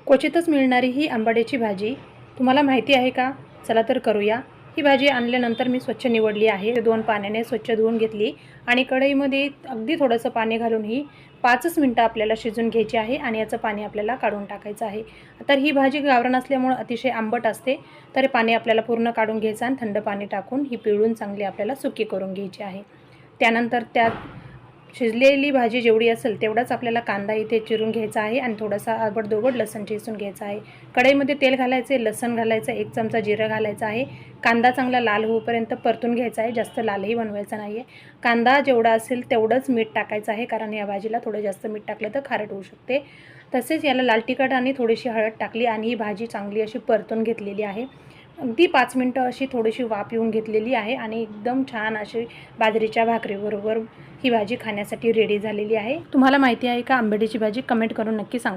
क्वचितच मिळणारी ही आंबाड्याची भाजी तुम्हाला माहिती आहे का? चला तर करूया. ही भाजी आणल्यानंतर मी स्वच्छ निवडली आहे. 2 पाण्याने स्वच्छ धुवून घेतली आणि कढईमध्ये अगदी थोडंसं पाणी घालून ही 5च मिनिटं आपल्याला शिजून घ्यायची आहे आणि याचं पाणी आपल्याला काढून टाकायचं आहे. तर ही भाजी गावरान असल्यामुळे अतिशय आंबट असते. तर पाणी आपल्याला पूर्ण काढून घ्यायचं आणि थंड पाणी टाकून ही पिळून चांगली आपल्याला सुकी करून घ्यायची आहे. त्यानंतर त्यात शिजलेली भाजी जेवढी असेल तेवढाच आपल्याला कांदा इथे चिरून घ्यायचा आहे आणि थोडासा आबडधोबड लसूण ठेचून घ्यायचा आहे. कढईमध्ये तेल घालायचे, लसूण घालायचं, 1 चमचा जिरं घालायचं आहे. कांदा चांगला लाल होईपर्यंत परतून घ्यायचा आहे, जास्त लालही बनवायचा नाही आहे. कांदा जेवढा असेल तेवढंच मीठ टाकायचं आहे, कारण या भाजीला थोडं जास्त मीठ टाकलं तर खारट होऊ शकते. तसेच याला लाल तिखट आणि थोडीशी हळद टाकली आणि ही भाजी चांगली अशी परतून घेतलेली आहे. अगदी 5 मिनिटं अशी थोडीशी वाफ येऊन घेतलेली आहे आणि एकदम छान अशी बाजरीच्या भाकरीबरोबर ही भाजी खाण्यासाठी रेडी झालेली आहे. तुम्हाला माहिती आहे का आंबाड्याची भाजी? कमेंट करून नक्की सांगा.